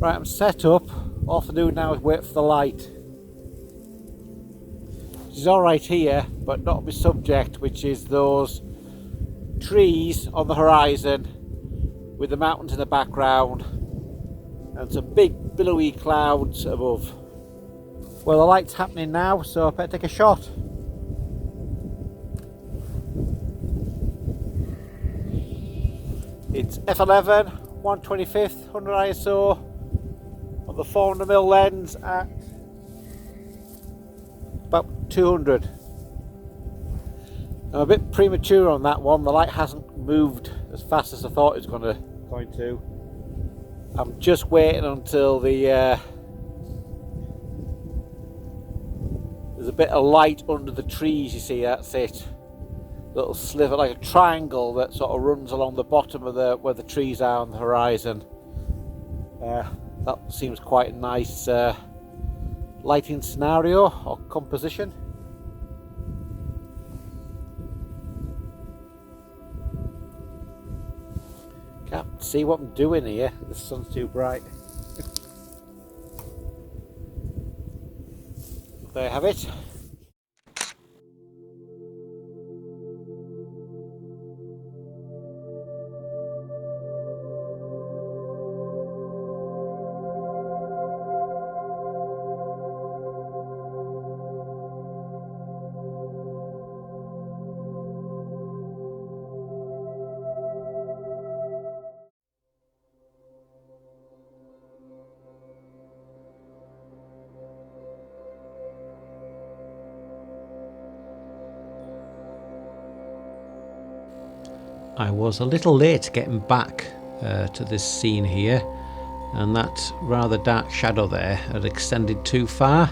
Right, I'm set up. All I have to do now is wait for the light. It's alright here, but not my subject, which is those trees on the horizon with the mountains in the background and some big billowy clouds above. Well, the light's happening now, so I better take a shot. It's f11, 1/25, 100 ISO on the 400mm lens at about 200. I'm a bit premature on that one. The light hasn't moved as fast as I thought it was going to. I'm just waiting until there's a bit of light under the trees. You see, that's it. Little sliver, like a triangle that sort of runs along the bottom of where the trees are on the horizon. That seems quite a nice lighting scenario or composition. Can't see what I'm doing here. The sun's too bright. There you have it. I was a little late getting back to this scene here, and that rather dark shadow there had extended too far,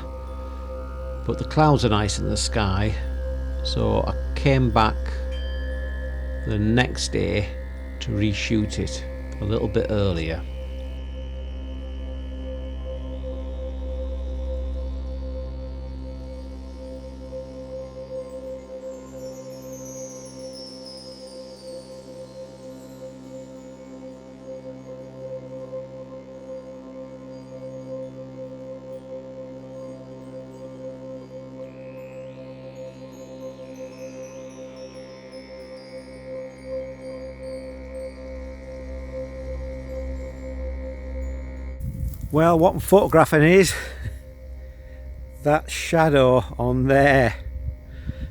but the clouds are nice in the sky, so I came back the next day to reshoot it a little bit earlier. Well, what I'm photographing is that shadow on there.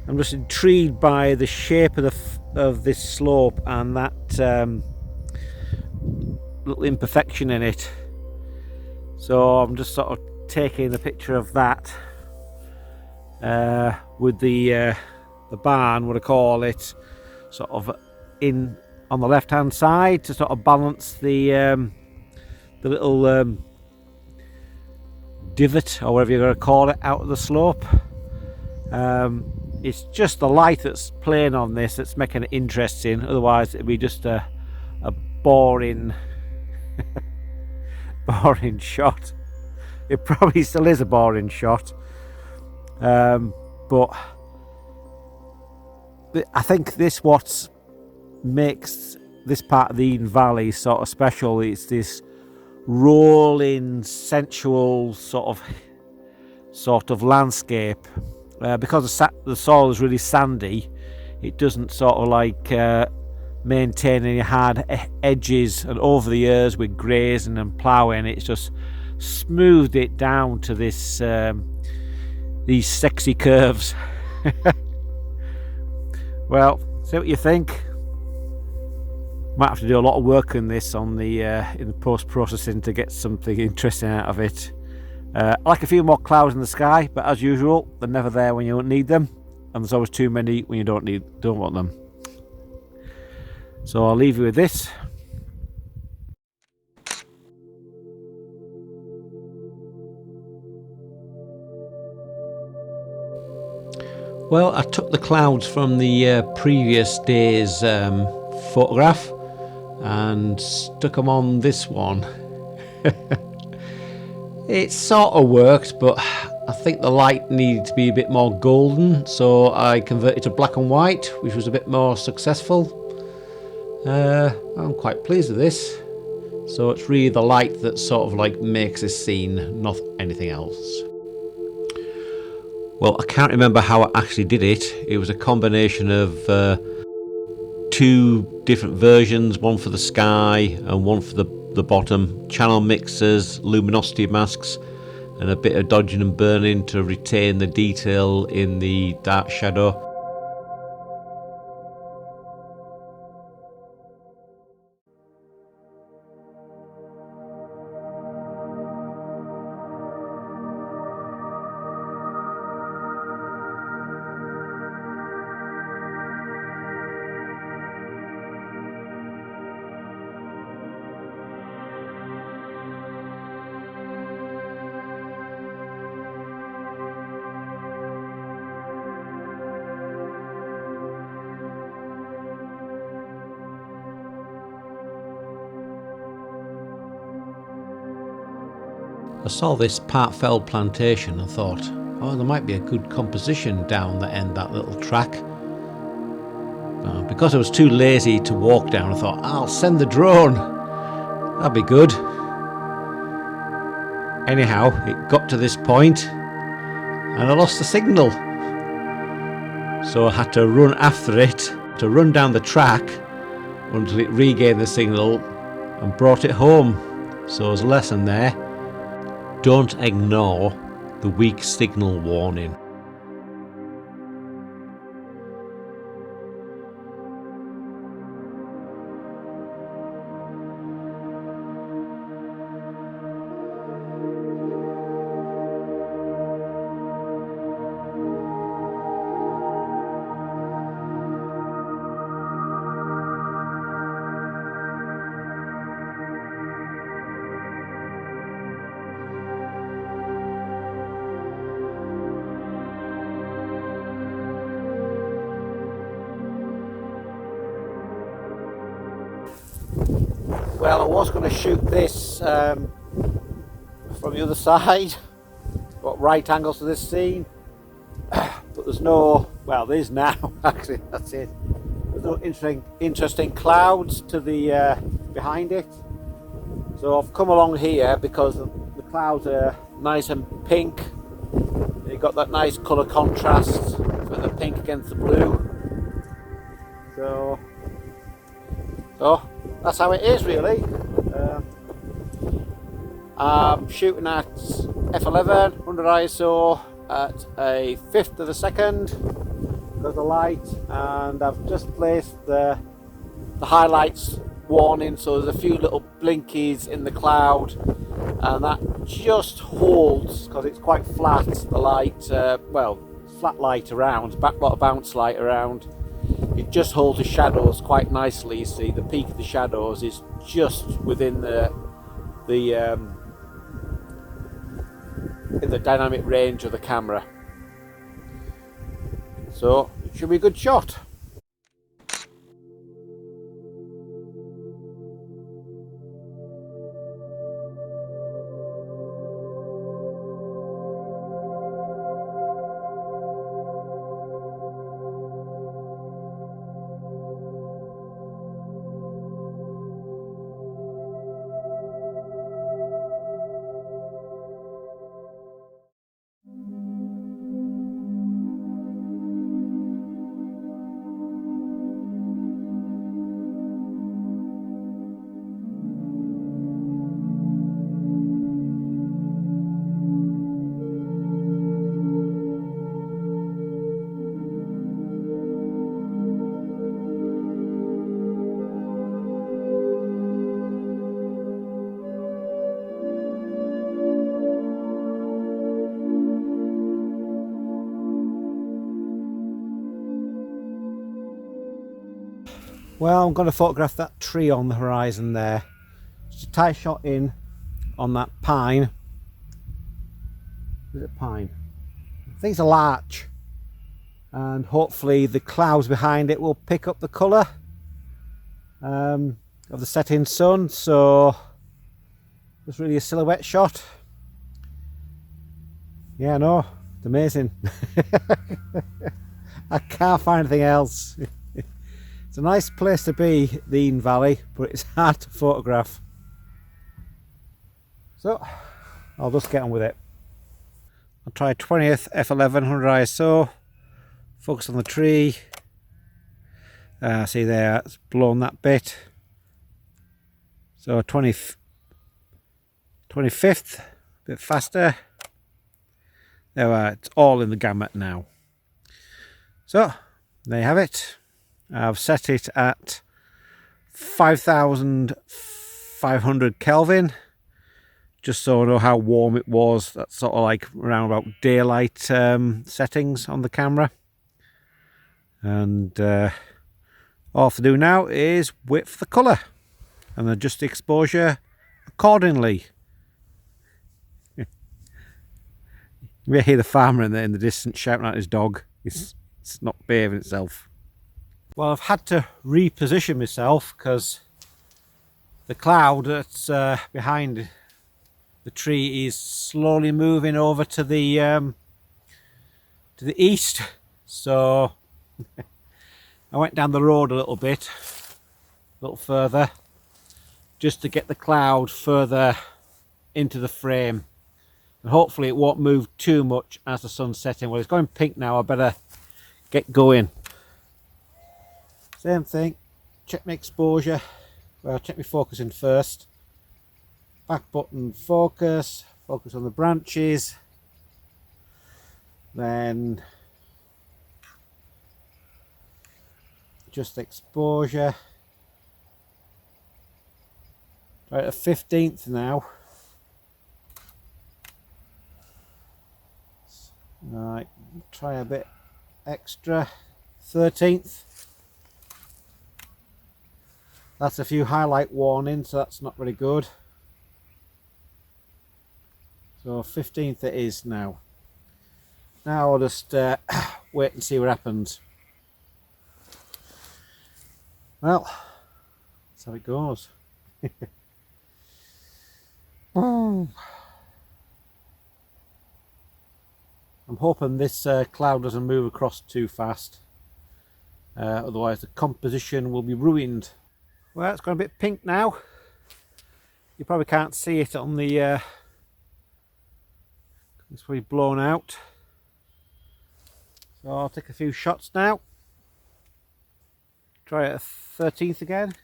I'm just intrigued by the shape of this slope and that little imperfection in it. So I'm just sort of taking the picture of that with the barn, what I call it, sort of in on the left hand side to sort of balance the little divot or whatever you're going to call it out of the slope. It's just the light that's playing on this that's making it interesting, otherwise it'd be just a boring boring shot. It probably still is a boring shot, but I think this what makes this part of the Eden Valley sort of special. It's this rolling, sensual sort of landscape. Because the soil is really sandy, it doesn't sort of like maintain any hard edges, and over the years with grazing and ploughing, it's just smoothed it down to this these sexy curves. Well, see what you think. Might have to do a lot of work on this on the in the post-processing to get something interesting out of it. I like a few more clouds in the sky, but as usual, they're never there when you don't need them, and there's always too many when you don't want them. So I'll leave you with this. Well, I took the clouds from the previous day's photograph and stuck them on this one. It sort of worked, but I think the light needed to be a bit more golden, so I converted to black and white, which was a bit more successful. I'm quite pleased with this. So it's really the light that sort of like makes this scene, not anything else. Well, I can't remember how I actually did it. It was a combination of two different versions, one for the sky and one for the bottom, channel mixers, luminosity masks, and a bit of dodging and burning to retain the detail in the dark shadow. I saw this part felled plantation and thought, oh, there might be a good composition down the end, that little track. Because I was too lazy to walk down, I thought, I'll send the drone. That'll be good. Anyhow, it got to this point and I lost the signal. So I had to run after it, to run down the track until it regained the signal and brought it home. So there's a lesson there. Don't ignore the weak signal warning. Well, I was going to shoot this from the other side, got right angles to this scene, but there's no, well, there is now actually, that's it. There's no interesting clouds to the behind it. So I've come along here because the clouds are nice and pink. You've got that nice colour contrast with the pink against the blue. So that's how it is really. I'm shooting at f11 100 ISO at a fifth of a second because of the light, and I've just placed the highlights warning, so there's a few little blinkies in the cloud, and that just holds because it's quite flat, the light, well, flat light around, lot of bounce light around. It just holds the shadows quite nicely. You see the peak of the shadows is just within in the dynamic range of the camera, so it should be a good shot. Well, I'm going to photograph that tree on the horizon there. Just a tight shot in on that pine. Is it pine? I think it's a larch. And hopefully the clouds behind it will pick up the colour of the setting sun. So it's really a silhouette shot. Yeah, no, it's amazing. I can't find anything else. It's a nice place to be, the Eden Valley, but it's hard to photograph. So I'll just get on with it. I'll try 20th f11 100 ISO. Focus on the tree. See there, it's blown that bit. So 25th, a bit faster. There we are, it's all in the gamut now. So there you have it. I've set it at 5,500 Kelvin, just so I know how warm it was. That's sort of like around about daylight settings on the camera. And all I have to do now is wait for the colour and adjust the exposure accordingly. You may hear the farmer in the distance shouting at his dog. It's not behaving itself. Well, I've had to reposition myself because the cloud that's behind the tree is slowly moving over to the east. So I went down the road a little bit, a little further, just to get the cloud further into the frame. And hopefully it won't move too much as the sun's setting. Well, it's going pink now, I better get going. Same thing, check my exposure. Well, check my focusing first. Back button focus, focus on the branches. Then just exposure. Right at 15th now. Right, try a bit extra. 13th. That's a few highlight warnings, so that's not very good. So 15th it is now. Now I'll just wait and see what happens. Well, that's how it goes. I'm hoping this cloud doesn't move across too fast. Otherwise the composition will be ruined. Well, it's got a bit pink now. You probably can't see it on the it's probably blown out. So I'll take a few shots now. Try it at 13th again.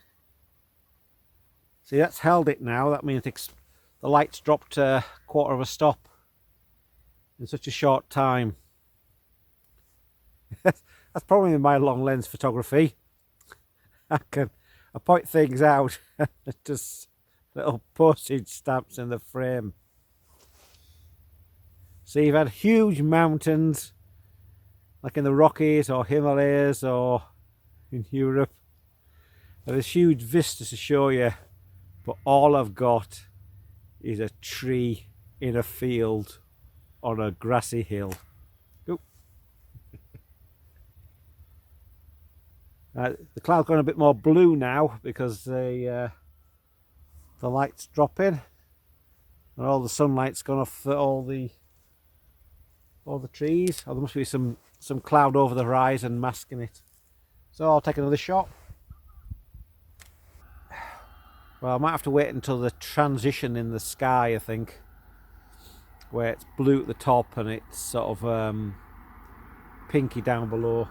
See, that's held it now. That means the light's dropped a quarter of a stop in such a short time. That's probably my long lens photography. I point things out. Just little postage stamps in the frame. So you've had huge mountains like in the Rockies or Himalayas or in Europe. There's huge vistas to show you, but all I've got is a tree in a field on a grassy hill. Go. The cloud's gone a bit more blue now because the light's dropping and all the sunlight's gone off all the trees. Oh, there must be some cloud over the horizon masking it. So I'll take another shot. Well, I might have to wait until the transition in the sky, I think, where it's blue at the top and it's sort of pinky down below.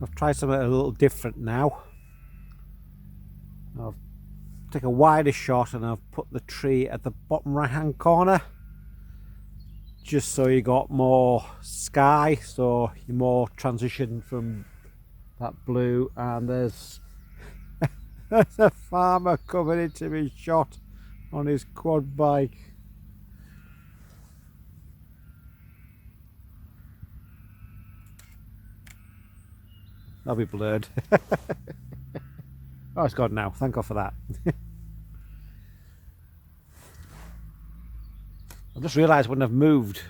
I've tried something a little different now. I'll take a wider shot and I've put the tree at the bottom right hand corner, just so you got more sky, so you're more transition from that blue. And there's a farmer coming into me shot on his quad bike. That'll be blurred. Oh, it's gone now. Thank God for that. I've just realised when I've moved,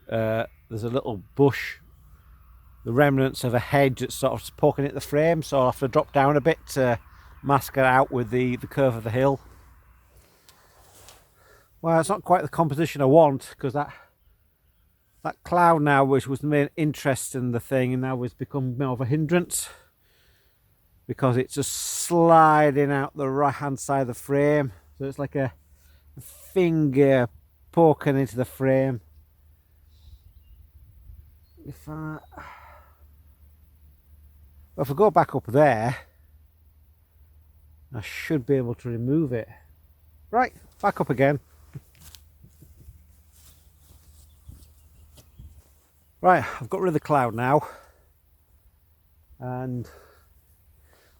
there's a little bush the remnants of a hedge that's sort of poking at the frame, so I'll have to drop down a bit to mask it out with the curve of the hill. Well, it's not quite the composition I want, because that cloud now, which was the main interest in the thing, and now has become more of a hindrance, because it's just sliding out the right hand side of the frame, so it's like a finger poking into the frame. If I go back up there, I should be able to remove it. Right, back up again. Right, I've got rid of the cloud now, and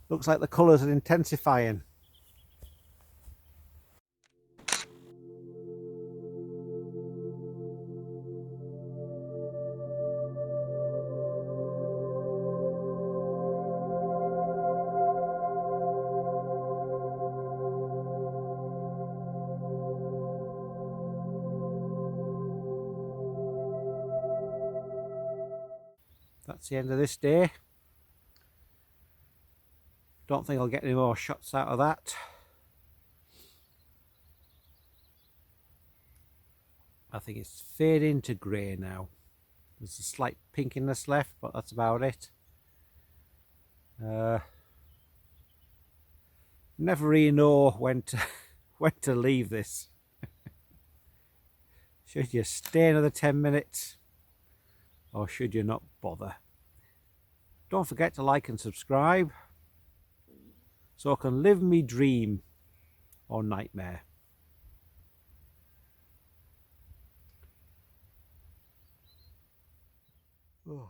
looks like the colours are intensifying. That's the end of this day. Don't think I'll get any more shots out of that. I think it's fading to grey now. There's a slight pinkiness left, but that's about it. Never really know when to leave this. Should you stay another 10 minutes? Or should you not bother? Don't forget to like and subscribe, so I can live me dream or nightmare. Oh.